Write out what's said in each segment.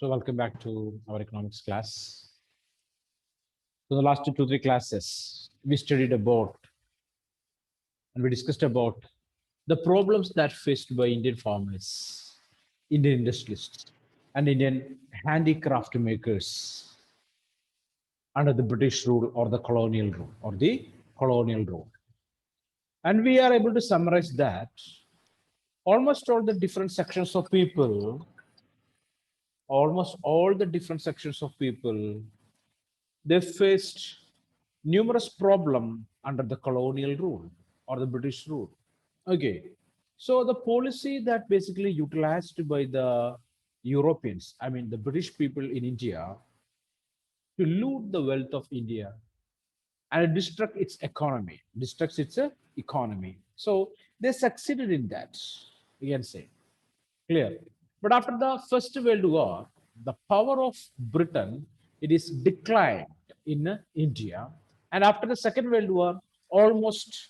So welcome back to our economics class. So the last two, three classes, we studied about and we discussed about the problems that faced by Indian farmers, Indian industrialists, and Indian handicraft makers under the British rule or the colonial rule or the colonial rule. And we are able to summarize that almost all the different sections of people, almost all the different sections of people, they faced numerous problems under the colonial rule or the British rule. Okay, so the policy that basically utilized by the Europeans, I mean the British people in India, to loot the wealth of India and destruct its economy, destructs its economy. So they succeeded in that, you can say, clear. But after the First World War, the power of Britain, it is declined in India, and after the Second World War, almost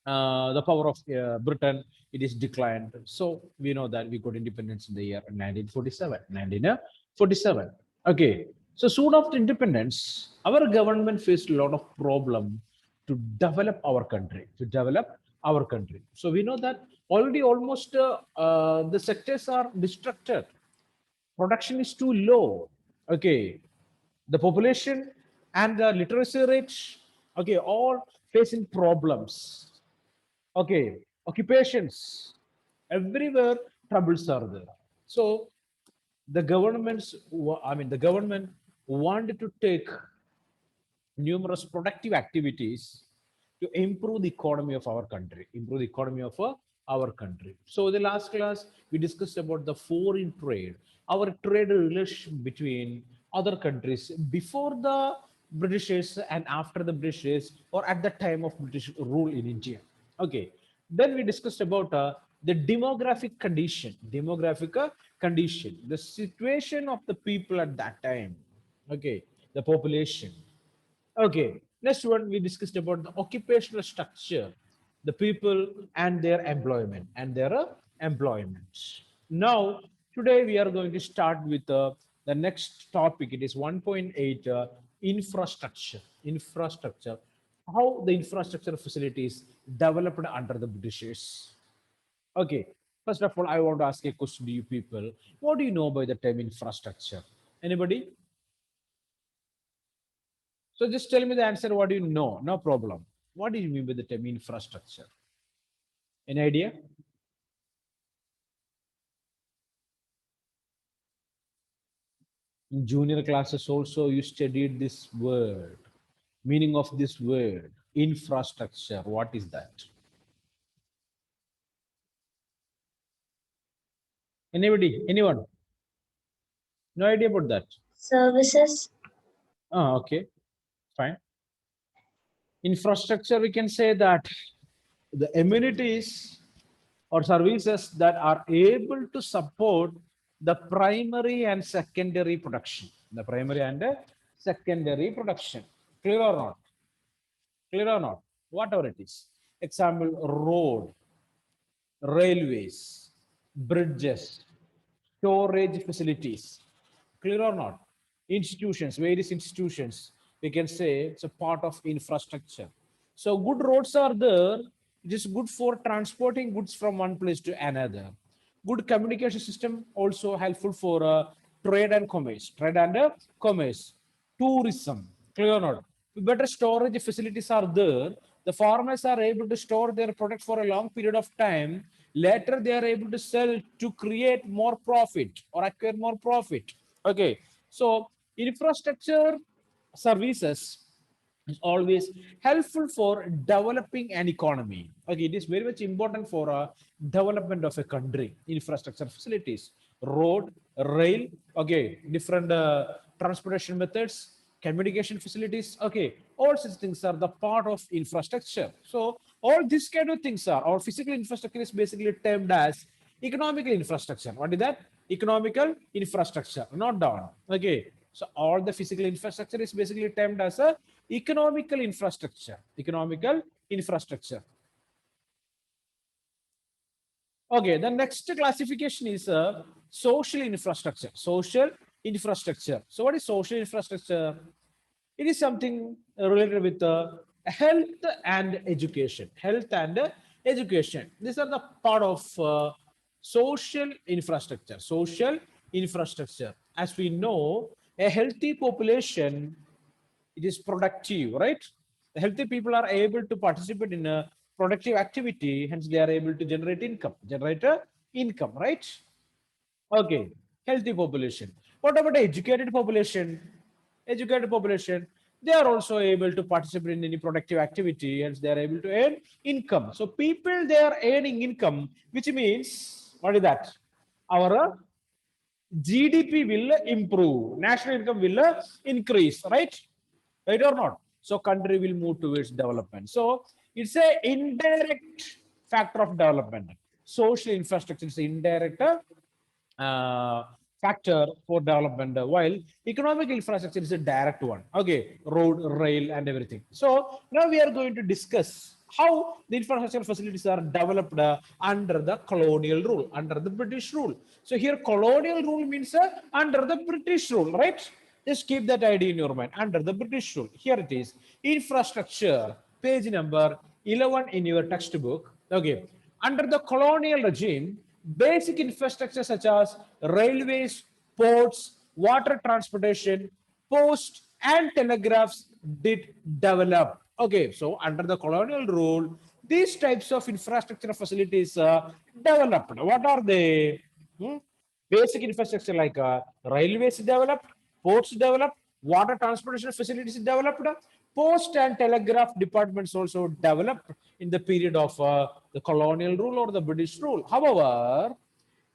the power of Britain, it is declined. So we know that we got independence in the year 1947. 1947. Okay. So soon after independence, our government faced a lot of problem to develop our country. To develop our country. So we know that already almost the sectors are destructed. Production is too low. Okay, the population and the literacy rate, okay, all facing problems. Okay, occupations, everywhere troubles are there. So the the government wanted to take numerous productive activities to improve the economy of our country, improve the economy of our country. So the last class we discussed about the foreign trade, our trade relation between other countries before the Britishers and after the Britishers, or at the time of British rule in India. Okay, then we discussed about the demographic condition, the situation of the people at that time. Okay, the population. Okay, next one we discussed about the occupational structure, the people and their employment Now, today we are going to start with the next topic. It is 1.8 infrastructure. Infrastructure. How the infrastructure facilities developed under the Britishers. Okay, first of all, I want to ask a question to you people. What do you know by the term infrastructure? Anybody? So just tell me the answer. What do you know? No problem. What do you mean by the term infrastructure? Any idea? In junior classes also you studied this word. Meaning of this word, infrastructure. What is that? Anybody? Anyone? No idea about that. Services. Ah, okay, fine. Infrastructure, we can say that the amenities or services that are able to support the primary and secondary production. The primary and secondary production. Clear or not? Clear or not? Whatever it is. Example, road, railways, bridges, storage facilities. Clear or not? Institutions, various institutions, we can say it's a part of infrastructure. So good roads are there. It is good for transporting goods from one place to another. Good communication system also helpful for trade and commerce. Trade and commerce. Tourism. Clear or not? Better storage facilities are there. The farmers are able to store their product for a long period of time. Later, they are able to sell to create more profit or acquire more profit. Okay, so infrastructure services is always helpful for developing an economy. Okay, it is very much important for development of a country. Infrastructure facilities, road, rail, okay, different transportation methods, communication facilities. Okay, all such things are the part of infrastructure. So all these kind of things are, our physical infrastructure is basically termed as economical infrastructure. What is that? Economical infrastructure, not down. Okay, so all the physical infrastructure is basically termed as a economical infrastructure. Economical infrastructure. Okay, the next classification is social infrastructure. Social infrastructure. So, what is social infrastructure? It is something related with health and education. Health and education. These are the part of social infrastructure. Social infrastructure. As we know, a healthy population, it is productive, right? The healthy people are able to participate in a productive activity, hence they are able to generate a income, right? Okay, healthy population. What about the educated population? Educated population, they are also able to participate in any productive activity, hence they are able to earn income. So people, they are earning income, which means, what is that? Our GDP will improve, national income will increase, right? Right or not? So country will move towards development. So it's a indirect factor of development. Social infrastructure is indirect uh, factor for development, while economic infrastructure is a direct one. Okay, road, rail, and everything. So now we are going to discuss how the infrastructure facilities are developed under the colonial rule, under the British rule. So here colonial rule means under the British rule, right? Just keep that idea in your mind. Under the British rule, here it is. Infrastructure, page number 11 in your textbook. Okay. Under the colonial regime, basic infrastructure such as railways, ports, water transportation, post, and telegraphs did develop. Okay. So under the colonial rule, these types of infrastructure facilities developed. What are they? Hmm? Basic infrastructure like railways developed, ports developed, water transportation facilities developed, post and telegraph departments also developed in the period of the colonial rule or the British rule. However,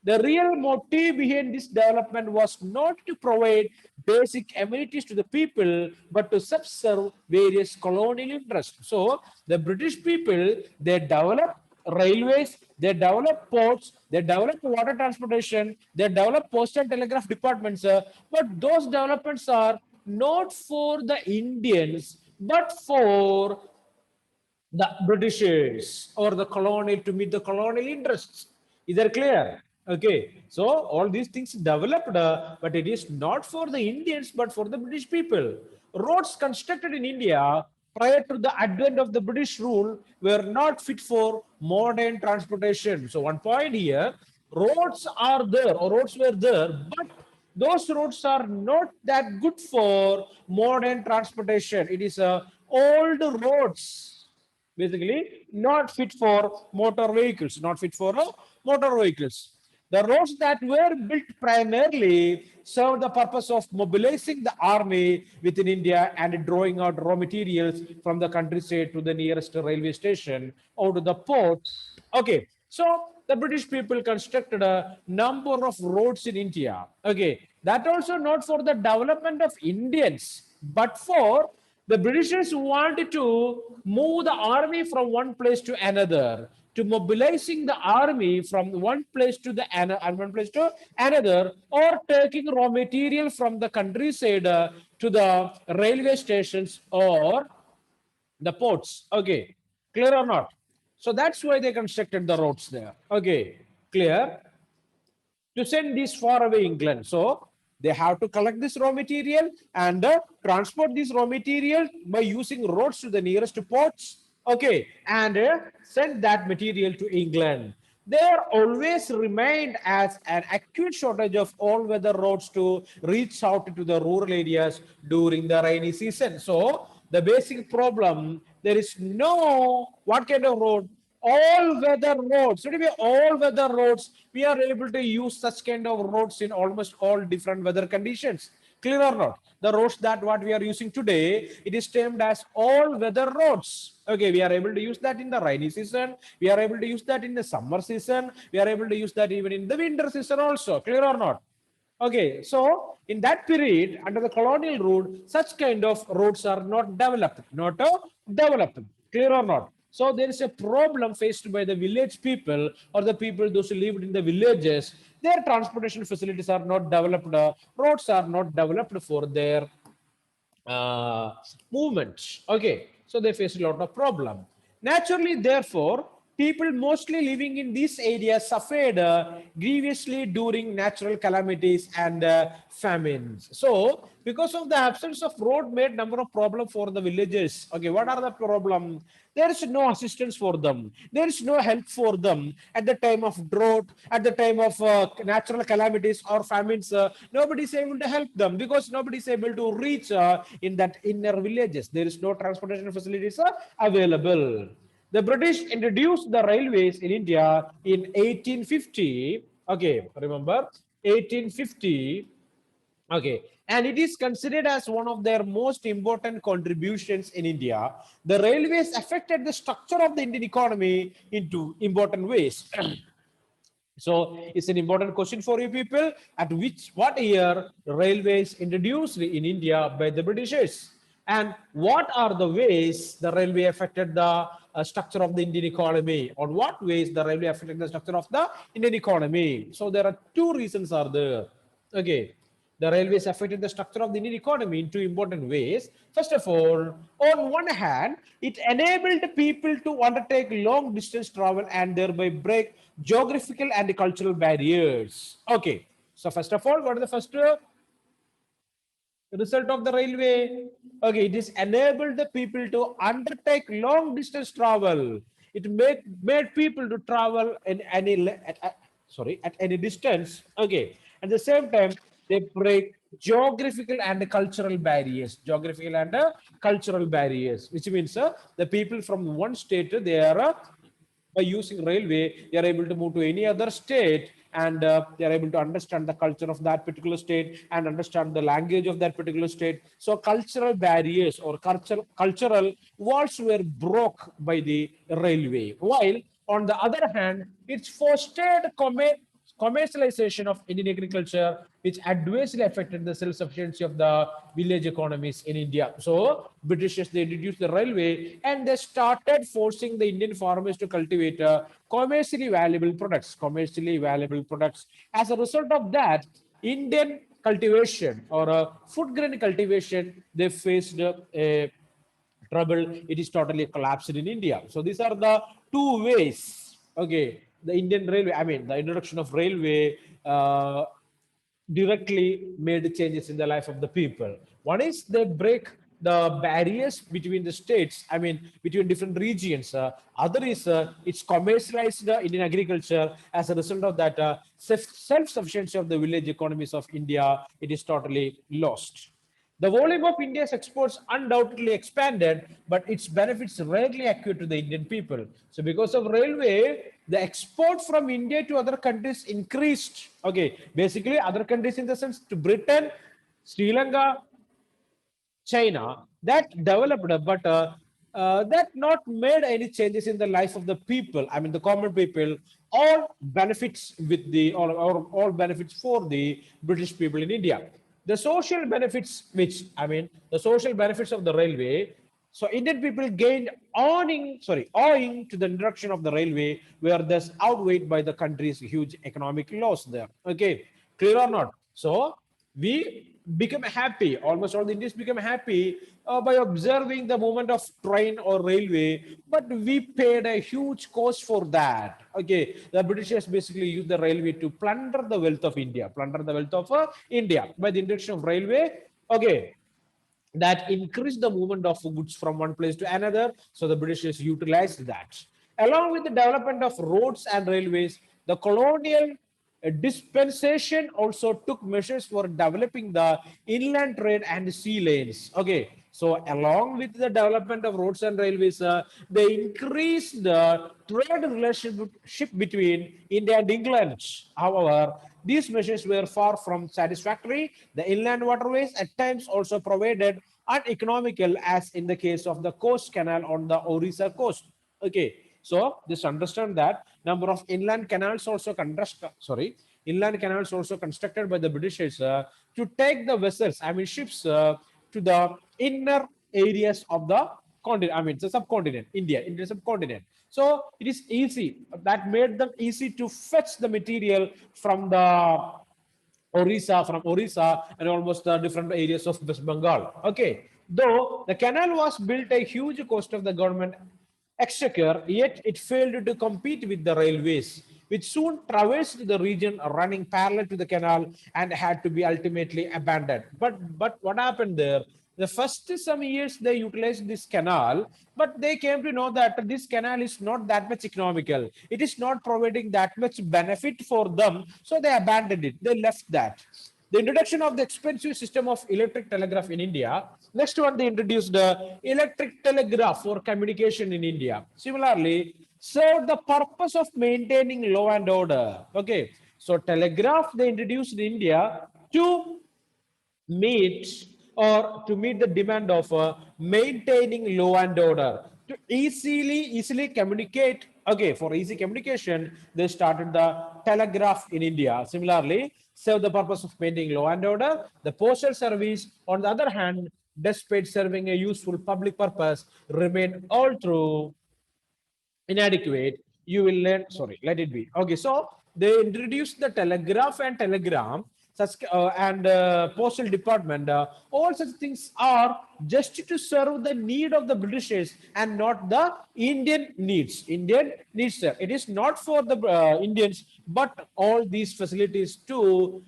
the real motive behind this development was not to provide basic amenities to the people, but to subserve various colonial interests. So the British people, they developed railways, they developed ports, they developed water transportation, they developed post and telegraph departments, but those developments are not for the Indians, but for the Britishers or the colonial to meet the colonial interests. Is that clear? Okay. So all these things developed, but it is not for the Indians, but for the British people. Roads constructed in India prior to the advent of the British rule were not fit for modern transportation. So one point here, roads are there or roads were there, but those roads are not that good for modern transportation. It is old roads, basically not fit for motor vehicles, not fit for motor vehicles. The roads that were built primarily served the purpose of mobilizing the army within India and drawing out raw materials from the countryside to the nearest railway station or to the port. Okay, so the British people constructed a number of roads in India. Okay, that also not for the development of Indians, but for the Britishers wanted to move the army from one place to another, to mobilizing the army from one place to the one place to another, or taking raw material from the countryside to the railway stations or the ports. Okay, clear or not? So that's why they constructed the roads there. Okay, clear? To send this far away England. So they have to collect this raw material and transport this raw material by using roads to the nearest ports. Okay, and send that material to England. There always remained as an acute shortage of all-weather roads to reach out to the rural areas during the rainy season. So the basic problem, there is no what kind of road? All weather roads. What do you mean all weather roads? We are able to use such kind of roads in almost all different weather conditions. Clear or not? The roads that what we are using today, it is termed as all weather roads. Okay, we are able to use that in the rainy season. We are able to use that in the summer season. We are able to use that even in the winter season also. Clear or not? Okay, so in that period, under the colonial rule, such kind of roads are not developed, not developed. Clear or not? So there is a problem faced by the village people or the people those who lived in the villages. Their transportation facilities are not developed. Roads are not developed for their uh, movements. Okay, so they face a lot of problem. Naturally, therefore, people mostly living in these areas suffered grievously during natural calamities and famines. So, because of the absence of road, made number of problems for the villagers. Okay, what are the problem? There is no assistance for them. There is no help for them at the time of drought, at the time of natural calamities or famines. Nobody is able to help them because nobody is able to reach in that inner villages. There is no transportation facilities available. The British introduced the railways in India in 1850. Okay, remember 1850. Okay, and it is considered as one of their most important contributions in India. The railways affected the structure of the Indian economy into important ways. So it's an important question for you people. At what year railways introduced in India by the Britishers? And what are the ways the railway affected the structure of the Indian economy? On what ways the railway affected the structure of the Indian economy? So there are two reasons are there. Okay. The railways affected the structure of the Indian economy in two important ways. First of all, on one hand, it enabled people to undertake long distance travel and thereby break geographical and cultural barriers. Okay, so first of all, what is the first result of the railway? Okay, it is enabled the people to undertake long distance travel. It made people to travel in at any distance. Okay, at the same time they break geographical and cultural barriers. Geographical and cultural barriers, which means the people from one state they are by using railway, they are able to move to any other state and they are able to understand the culture of that particular state and understand the language of that particular state. So cultural barriers or cultural walls were broke by the railway. While on the other hand, it's fostered commercialization of Indian agriculture, which adversely affected the self-sufficiency of the village economies in India. So Britishers they introduced the railway and they started forcing the Indian farmers to cultivate commercially valuable products. Commercially valuable products. As a result of that, Indian cultivation or food grain cultivation they faced a trouble. It is totally collapsed in India. So these are the two ways. Okay, the Indian railway. I mean, the introduction of railway directly made changes in the life of the people. One is they break the barriers between the states, I mean, between different regions. Other is it's commercialized Indian agriculture. As a result of that, self-sufficiency of the village economies of India, it is totally lost. The volume of India's exports undoubtedly expanded, but its benefits rarely accrue to the Indian people. So, because of railway, the export from India to other countries increased. Okay, basically, other countries in the sense to Britain, Sri Lanka, China that developed, but that not made any changes in the life of the people. I mean, the common people. All benefits with the all benefits for the British people in India. The social benefits, which I mean, the social benefits of the railway. So Indian people gained owing to the introduction of the railway, were thus outweighed by the country's huge economic loss there. Okay, clear or not? So we become happy, almost all the Indians become happy by observing the movement of train or railway, but we paid a huge cost for that. Okay, the Britishers basically used the railway to plunder the wealth of India, by the introduction of railway. Okay, that increased the movement of goods from one place to another. So the Britishers utilized that. Along with the development of roads and railways, the colonial dispensation also took measures for developing the inland trade and sea lanes. Okay, so along with the development of roads and railways, they increased the trade relationship between India and England. However, these measures were far from satisfactory. The inland waterways at times also provided uneconomical, as in the case of the coast canal on the Orissa coast. Okay, so just understand that number of inland canals also constructed by the Britishers to take the vessels, I mean ships, to the inner areas of the continent, I mean the subcontinent, Indian subcontinent. So it is easy, that made them easy to fetch the material from the Orissa and almost the different areas of West Bengal. Okay, though the canal was built at a huge cost of the government exchequer, yet it failed to compete with the railways, which soon traversed the region running parallel to the canal and had to be ultimately abandoned. But what happened there? The first some years they utilized this canal, but they came to know that this canal is not that much economical. It is not providing that much benefit for them, so they abandoned it. They left that. The introduction of the expensive system of electric telegraph in India. Next one, they introduced the electric telegraph for communication in India. Similarly, served the purpose of maintaining law and order. Okay, so telegraph they introduced in India to meet to meet the demand of maintaining law and order, to easily communicate. Okay, for easy communication they started the telegraph in India. Similarly, serve the purpose of maintaining law and order. The postal service, on the other hand, despite serving a useful public purpose, remained all through inadequate. You will learn, sorry, let it be. Okay, so they introduced the telegraph and telegram, such and postal department. All such things are just to serve the need of the Britishers and not the Indian needs, sir. It is not for the Indians, but all these facilities to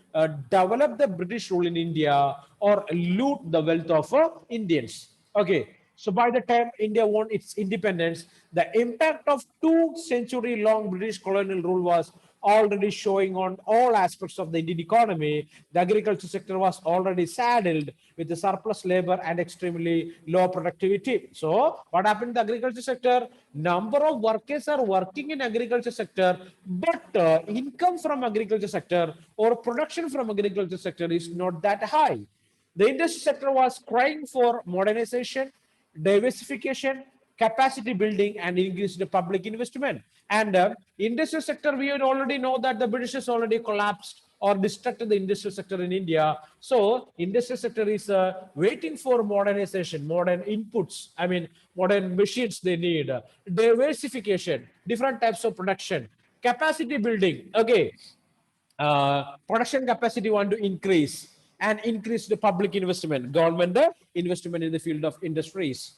develop the British rule in India or loot the wealth of Indians. Okay, so by the time India won its independence, the impact of 2 century-long British colonial rule was already showing on all aspects of the Indian economy. The agriculture sector was already saddled with the surplus labor and extremely low productivity. So what happened in the agriculture sector? Number of workers are working in agriculture sector, but income from agriculture sector or production from agriculture sector is not that high. The industry sector was crying for modernization, diversification, capacity building, and increased public investment. And industrial sector, we already know that the British has already collapsed or destructed the industrial sector in India. So industrial sector is waiting for modernization, modern inputs. I mean, modern machines they need, diversification, different types of production, capacity building. Okay, production capacity want to increase and increase the public investment, government the investment in the field of industries.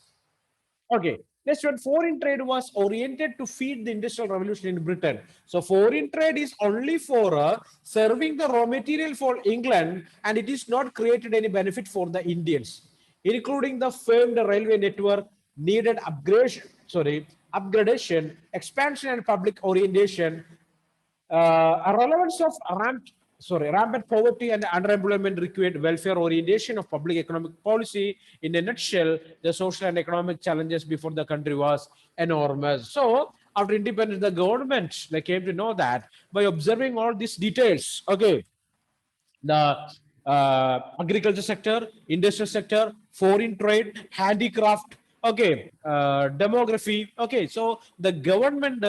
Okay, next one, foreign trade was oriented to feed the industrial revolution in Britain. So foreign trade is only for serving the raw material for England, and it is not created any benefit for the Indians, including the famed railway network needed upgradation, expansion, and public orientation. A relevance of rampant poverty and unemployment required welfare orientation of public economic policy. In a nutshell, the social and economic challenges before the country was enormous. So after independence, the government they came to know that by observing all these details. Okay, the agriculture sector, industrial sector, foreign trade, handicraft, okay, demography. Okay, so the government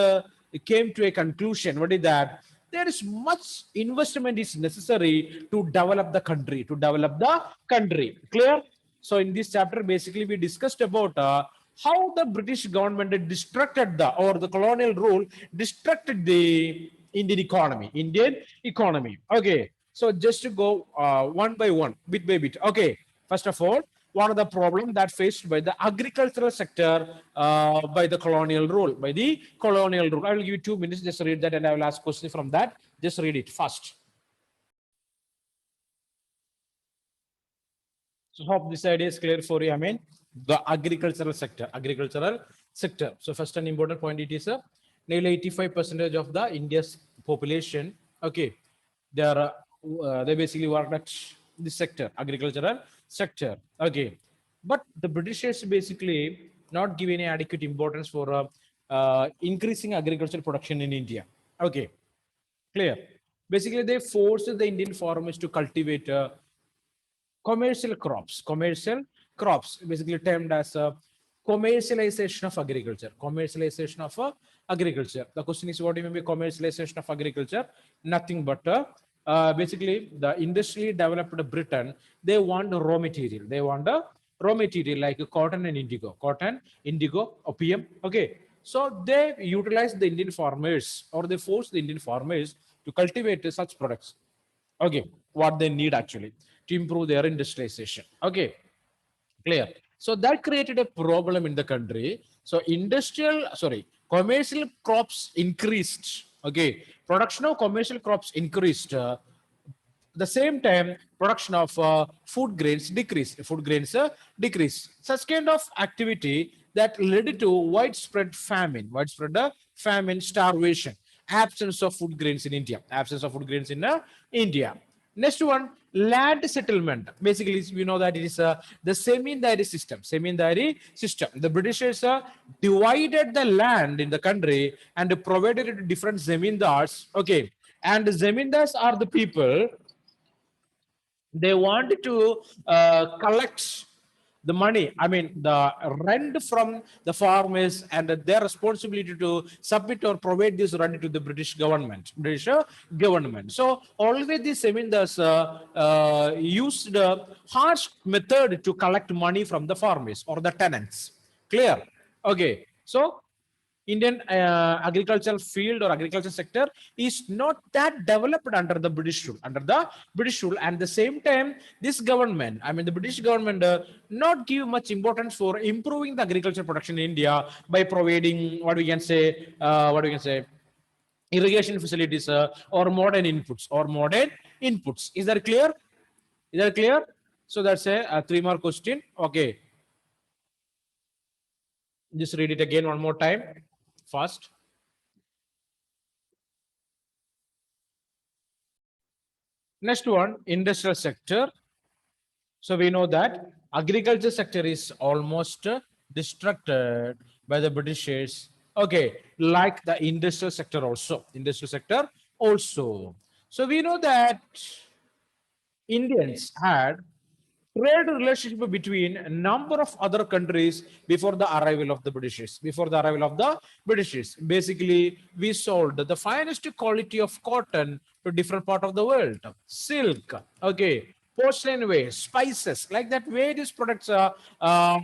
came to a conclusion. What is that? There is much investment is necessary to develop the country, Clear? So in this chapter, basically, we discussed about how the British government destructed the colonial rule destructed the Indian economy. Okay, so just to go one by one, bit by bit. Okay, first of all, one of the problems that faced by the agricultural sector by the colonial rule. I will give you 2 minutes, just read that and I will ask questions from that. Just read it fast. So hope this idea is clear for you. I mean, the agricultural sector. So first an important point, it is nearly 85% of the India's population. Okay, they basically work at this sector, agricultural sector. Okay, but the Britishers basically not give any adequate importance for increasing agricultural production in India. Okay, clear. Basically, they forced the Indian farmers to cultivate commercial crops, basically termed as a commercialization of agriculture. The question is, what do you mean by commercialization of agriculture? Nothing but basically the industrially developed Britain, they want raw material. They want a raw material like cotton and indigo, opium. Okay, so they utilize the Indian farmers, or they force the Indian farmers to cultivate such products. Okay, what they need actually to improve their industrialization. Okay, clear. So that created a problem in the country. So commercial crops increased. Okay, production of commercial crops increased. The same time, production of food grains decreased. Such kind of activity that led to widespread famine, starvation, absence of food grains in India. Next one, land settlement. Basically, we know that it is the Semindari system. The Britishers divided the land in the country and provided it to different zemindars. Okay, and the zemindars are the people they wanted to collect the money, I mean the rent from the farmers, and their responsibility to submit or provide this rent to the British government. So always the zemindars used a harsh method to collect money from the farmers or the tenants. Clear? Okay, so Indian agricultural field or agriculture sector is not that developed under the British rule. And the same time, this government, I mean the British government, not give much importance for improving the agriculture production in India by providing irrigation facilities or modern inputs. Is that clear? Is that clear? So that's a 3 mark question. Okay, just read it again one more time, fast. Next one, industrial sector. So we know that agriculture sector is almost destructed by the Britishers. Okay, like the industrial sector also. So we know that Indians had trade relationship between a number of other countries before the arrival of the Britishers. Basically, we sold the finest quality of cotton to different part of the world. Silk, okay, porcelain waste, spices, like that. Various products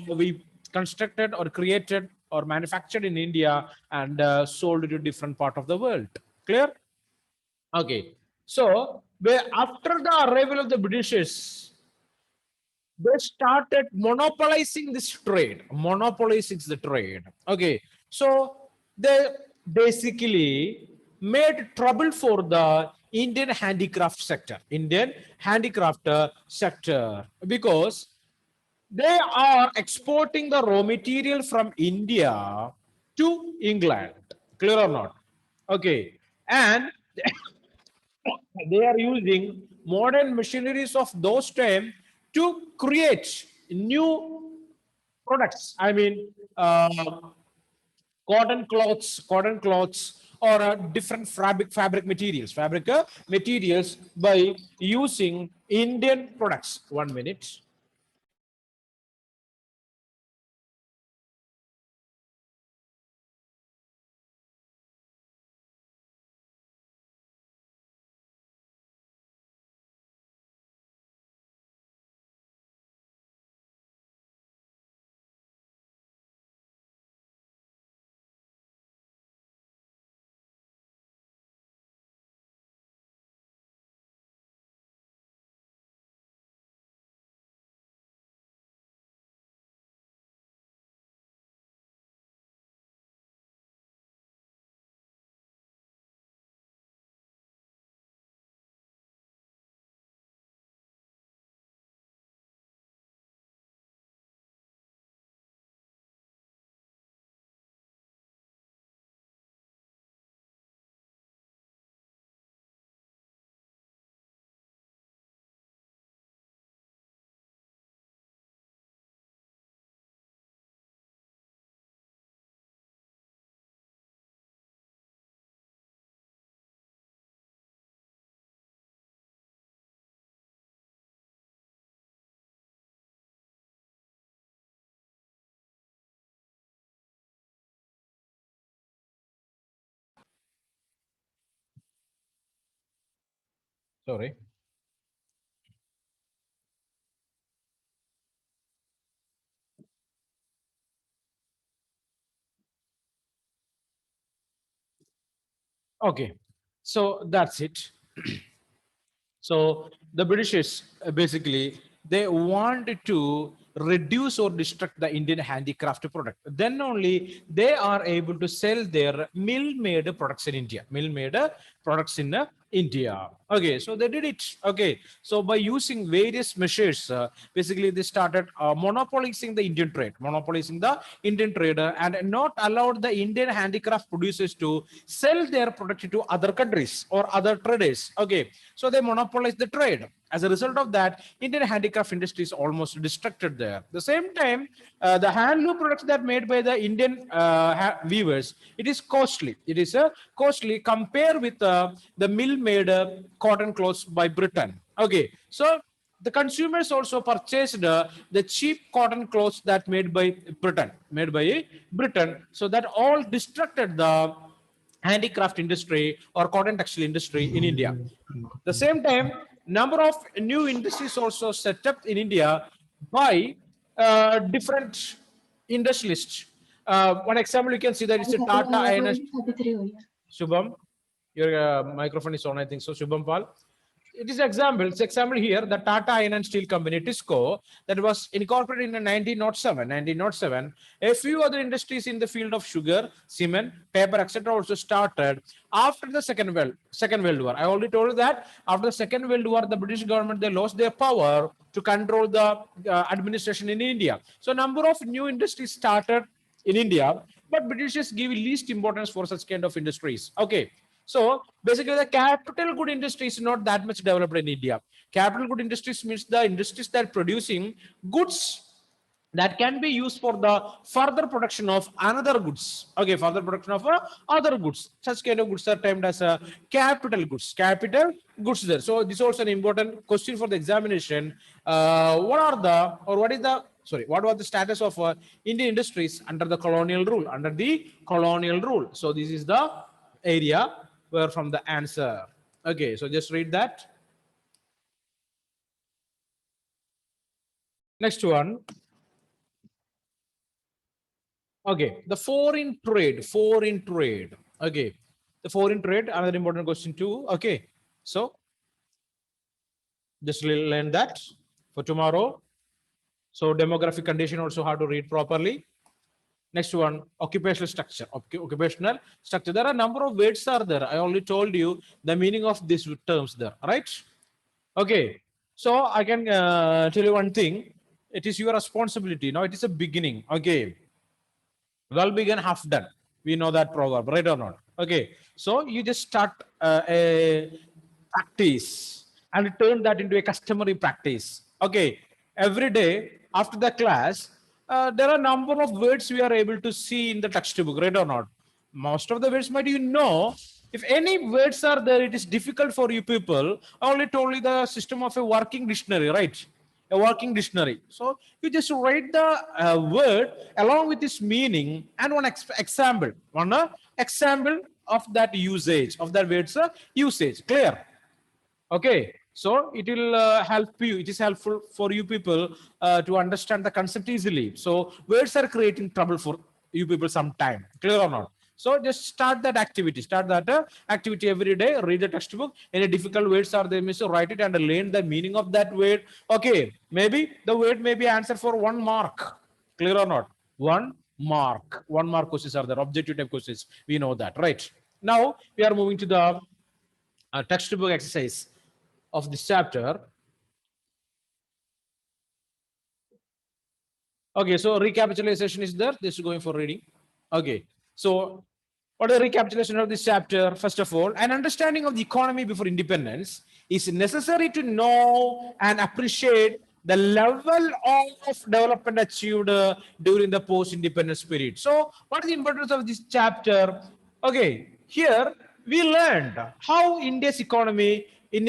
we constructed or created or manufactured in India and sold to different part of the world. Clear? Okay. So, after the arrival of the Britishers, they started monopolizing the trade. Okay, so they basically made trouble for the Indian handicraft sector because they are exporting the raw material from India to England. Clear or not? Okay, and they are using modern machineries of those time to create new products. I mean, cotton cloths, or different fabric materials by using Indian products. 1 minute. Sorry. Okay, so that's it. So the Britishers basically they wanted to reduce or destruct the Indian handicraft product. Then only they are able to sell their mill-made products in India. Mill-made products in India. Okay, so they did it. Okay, so by using various measures, basically they started monopolizing the Indian trade, and not allowed the Indian handicraft producers to sell their product to other countries or other traders. Okay, so they monopolized the trade. As a result of that, Indian handicraft industry is almost destructed there. The same time, the handloom products that made by the Indian weavers, it is costly. It is costly compared with the mill-made cotton clothes by Britain. Okay, so the consumers also purchased the cheap cotton clothes that made by Britain. So that all destructed the handicraft industry or cotton textile industry in India. The same time, number of new industries also set up in India by different industrialists. One example you can see that is a Tata Iron. Shubham, your microphone is on, I think so. Shubham Pal. It is example. It's example here. The Tata Iron and Steel Company, TISCO, that was incorporated in 1907. A few other industries in the field of sugar, cement, paper, etc., also started after the Second World War. I already told you that after the Second World War, the British government, they lost their power to control the administration in India. So, number of new industries started in India, but Britishers give least importance for such kind of industries. Okay. So basically, the capital good industry is not that much developed in India. Capital good industries means the industries that are producing goods that can be used for the further production of another goods. Okay, further production of other goods. Such kind of goods are termed as capital goods. Capital goods there. So this is also an important question for the examination. What was the status of Indian industries under the colonial rule? So this is the area where from the answer. Okay, so just read that. Next one. Okay, the foreign trade. Okay, the foreign trade, another important question too. Okay, so just learn that for tomorrow. So demographic condition also how to read properly. Next one, occupational structure. Occupational structure. There are a number of words are there. I only told you the meaning of these terms there, right? Okay, so I can tell you one thing. It is your responsibility. Now it is a beginning. Okay, well begun, half done. We know that proverb, right or not? Okay, so you just start a practice and turn that into a customary practice. Okay, every day after the class, there are a number of words we are able to see in the textbook, right or not? Most of the words might you know. If any words are there, it is difficult for you people. I only told you the system of a working dictionary, right? A working dictionary. So you just write the word along with its meaning and one example. One example of that usage, of that word's usage. Clear? Okay. So it will help you. It is helpful for you people to understand the concept easily. So words are creating trouble for you people sometime. Clear or not? So just start that activity. Start that activity every day. Read the textbook. Any difficult words are there, so write it and learn the meaning of that word. Okay, maybe the word may be answered for 1 mark. Clear or not? 1 mark. 1 mark questions are there. Objective type questions. We know that, right? Now we are moving to the textbook exercise of this chapter. Okay, so recapitulation is there. This is going for reading. Okay, so what is the recapitulation of this chapter? First of all, an understanding of the economy before independence is necessary to know and appreciate the level of development achieved during the post-independence period. So, what is the importance of this chapter? Okay, here we learned how Indian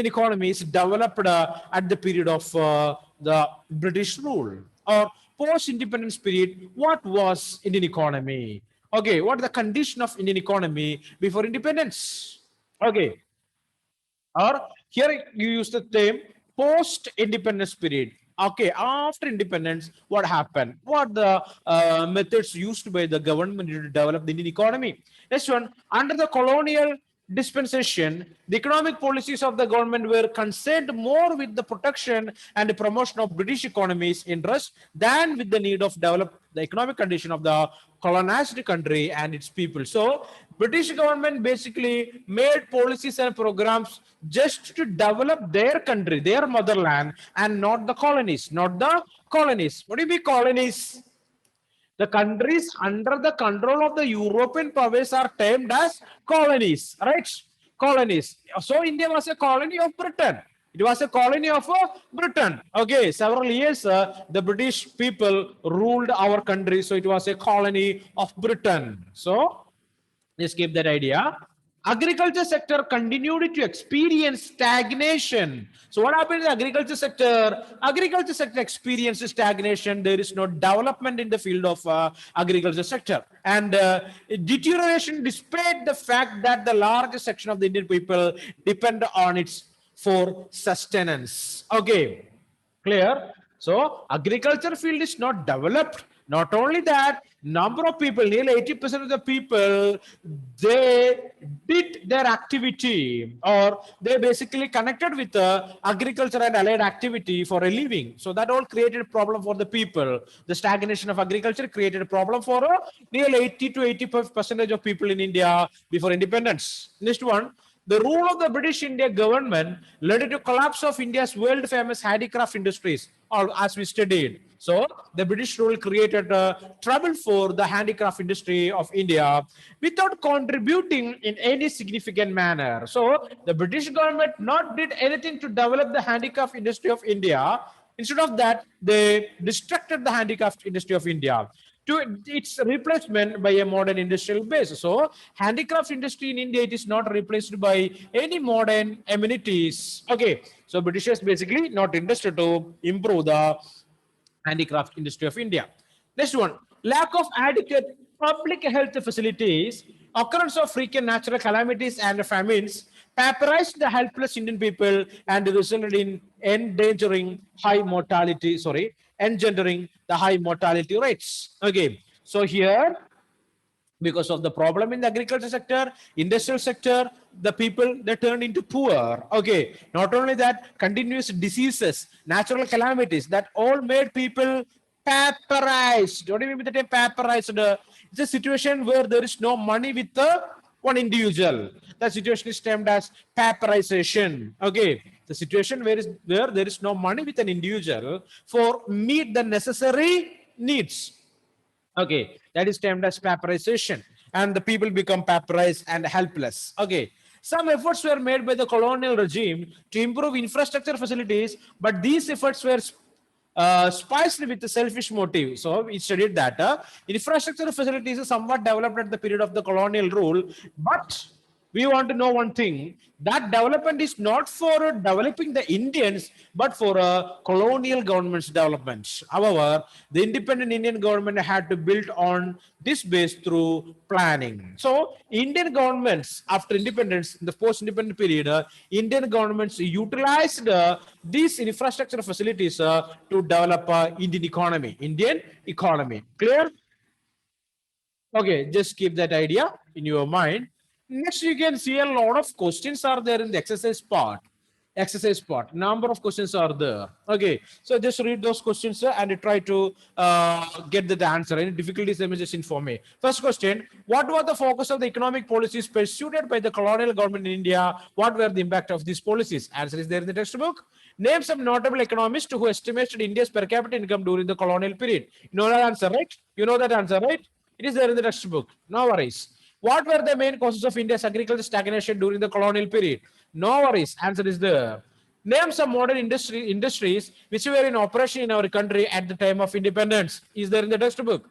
economy is developed at the period of the British rule or post-independence period. What was Indian economy? Okay, what is the condition of Indian economy before independence? Okay, or here you use the term post-independence period. Okay, after independence, what happened? What the methods used by the government to develop the Indian economy? Next one, under the colonial dispensation, the economic policies of the government were concerned more with the protection and the promotion of British economy's interest than with the need of develop the economic condition of the colonized country and its people. So British government basically made policies and programs just to develop their country, their motherland, and not the colonies, not the colonies. What do you mean colonies? The countries under the control of the European powers are termed as colonies, right? Colonies. So India was a colony of Britain. It was a colony of Britain. Okay, several years the British people ruled our country, so it was a colony of Britain. So just keep that idea. Agriculture sector continued to experience stagnation. So what happened in the agriculture sector? Agriculture sector experienced stagnation. There is no development in the field of agriculture sector. And deterioration despite the fact that the largest section of the Indian people depend on it for sustenance. Okay, clear? So agriculture field is not developed. Not only that, number of people, nearly 80% of the people, they did their activity or they basically connected with agriculture and allied activity for a living. So that all created a problem for the people. The stagnation of agriculture created a problem for nearly 80 to 85% of people in India before independence. Next one. The rule of the British India government led to collapse of India's world famous handicraft industries, or as we studied. So the British rule created trouble for the handicraft industry of India without contributing in any significant manner. So the British government not did anything to develop the handicraft industry of India. Instead of that, they destructed the handicraft industry of India to its replacement by a modern industrial base. So handicraft industry in India, it is not replaced by any modern amenities. Okay, so Britishers basically not interested to improve the handicraft industry of India. Next one, lack of adequate public health facilities, occurrence of frequent natural calamities and famines, pauperized the helpless Indian people and resulted in engendering the high mortality rates. Okay, so here because of the problem in the agriculture sector, industrial sector, the people they turned into poor. Okay, not only that, continuous diseases, natural calamities that all made people pauperized. What do you mean by the term pauperized? It's a situation where there is no money with the one individual. The situation is termed as pauperization. Okay, the situation where there is no money with an individual for meet the necessary needs. Okay, that is termed as pauperization, and the people become pauperized and helpless. Okay, some efforts were made by the colonial regime to improve infrastructure facilities, but these efforts were spiced with the selfish motive. So we studied that infrastructure facilities are somewhat developed at the period of the colonial rule, but we want to know one thing, that development is not for developing the Indians, but for colonial government's development. However, the independent Indian government had to build on this base through planning. So, Indian governments, after independence, in the post-independent period, Indian governments utilized these infrastructure facilities to develop Indian economy. Indian economy. Clear? Okay, just keep that idea in your mind. Next, you can see a lot of questions are there in the exercise part. Exercise part. Number of questions are there. Okay, so just read those questions and try to get the answer. Any difficulties, let me just inform me. First question: what was the focus of the economic policies pursued by the colonial government in India? What were the impact of these policies? Answer is there in the textbook. Name some notable economists who estimated India's per capita income during the colonial period. You know that answer, right? You know that answer, right? It is there in the textbook. No worries. What were the main causes of India's agricultural stagnation during the colonial period? No worries. Answer is there. Name some modern industries which were in operation in our country at the time of independence. Is there in the textbook.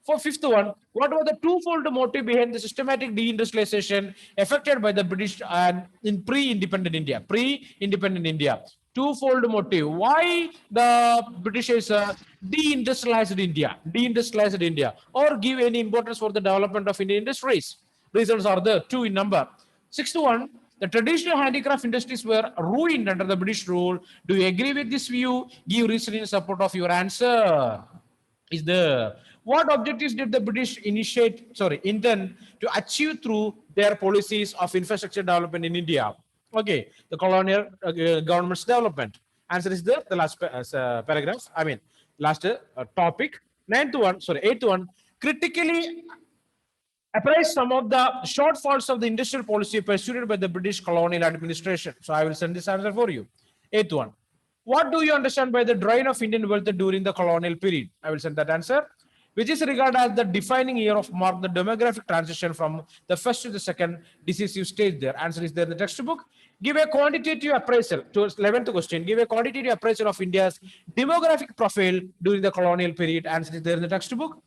For fifth one, what was the twofold motive behind the systematic deindustrialization effected by the British and in pre-independent India? Pre-independent India. Twofold motive. Why the Britishers deindustrialized India, or give any importance for the development of Indian industries? Reasons are there, two in number. Sixth one, the traditional handicraft industries were ruined under the British rule. Do you agree with this view? Give reason in support of your answer. Is there. What objectives did the British intend to achieve through their policies of infrastructure development in India. Okay, the colonial government's development. Answer is the last paragraph. I mean, last topic. Eighth one. Critically apprise some of the shortfalls of the industrial policy pursued by the British colonial administration. So I will send this answer for you. Eighth one. What do you understand by the drain of Indian wealth during the colonial period? I will send that answer, which is regarded as the defining year of mark the demographic transition from the first to the second decisive stage there. Answer is there in the textbook. Give a quantitative appraisal to 11th question. Give a quantitative appraisal of India's demographic profile during the colonial period. Answer is there in the textbook.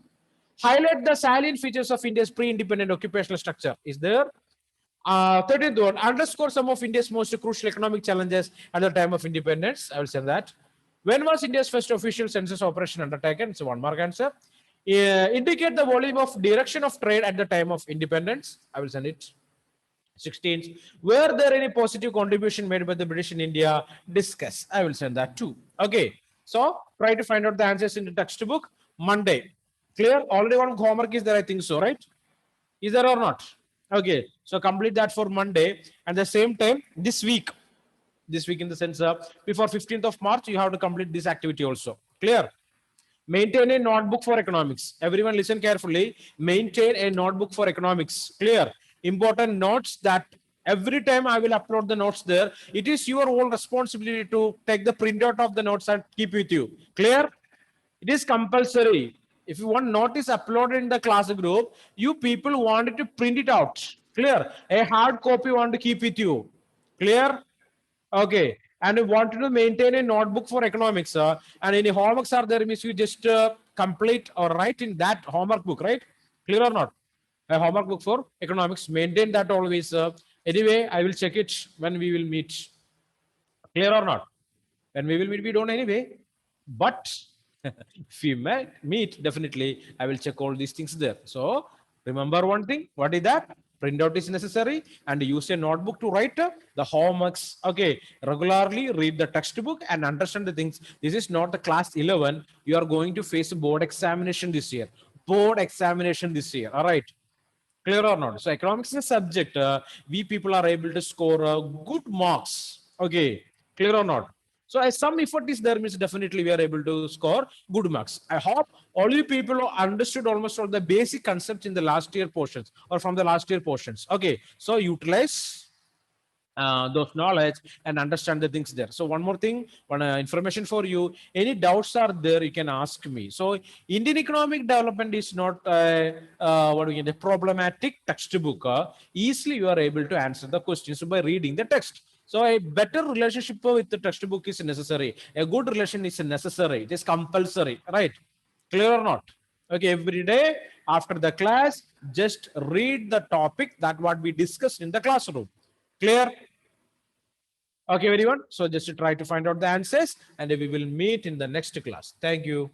Highlight the salient features of India's pre-independent occupational structure. Is there? 13th one, underscore some of India's most crucial economic challenges at the time of independence. I will send that. When was India's first official census operation undertaken? It's a 1 mark answer. Indicate the volume of direction of trade at the time of independence. I will send it. 16th, were there any positive contribution made by the British in India? Discuss. I will send that too. Okay. So try to find out the answers in the textbook. Monday. Clear? Already one homework is there, I think so, right? Is there or not? Okay. So complete that for Monday. And the same time, this week in the sense before 15th of March, you have to complete this activity also. Clear? Maintain a notebook for economics. Everyone listen carefully. Maintain a notebook for economics. Clear? Important notes that every time I will upload the notes there. It is your own responsibility to take the printout of the notes and keep with you. Clear? It is compulsory. If you want notice uploaded in the class group, you people wanted to print it out. Clear? A hard copy want to keep with you. Clear? Okay. And you wanted to maintain a notebook for economics. And any homeworks are there, means you just complete or write in that homework book, right? Clear or not? A homework book for economics. Maintain that always. Anyway, I will check it when we will meet. Clear or not? When we will meet, we don't anyway. But if we meet, definitely I will check all these things there. So remember one thing. What is that? Printout is necessary and use a notebook to write the homeworks. Okay, regularly read the textbook and understand the things. This is not the class 11. You are going to face a board examination this year. Board examination this year. All right. Clear or not? So economics is a subject. We people are able to score good marks. Okay. Clear or not? So as some effort is there, means definitely we are able to score good marks. I hope all you people understood almost all the basic concepts in the last year portions or from the last year portions. Okay. So utilize those knowledge and understand the things there. So one more thing, one information for you. Any doubts are there, you can ask me. So Indian economic development is not what we get a problematic textbook. Easily you are able to answer the questions by reading the text. So a better relationship with the textbook is necessary. A good relation is necessary. It is compulsory, right? Clear or not? Okay, every day after the class, just read the topic that what we discussed in the classroom. Clear? Okay, everyone. So just to try to find out the answers and we will meet in the next class. Thank you.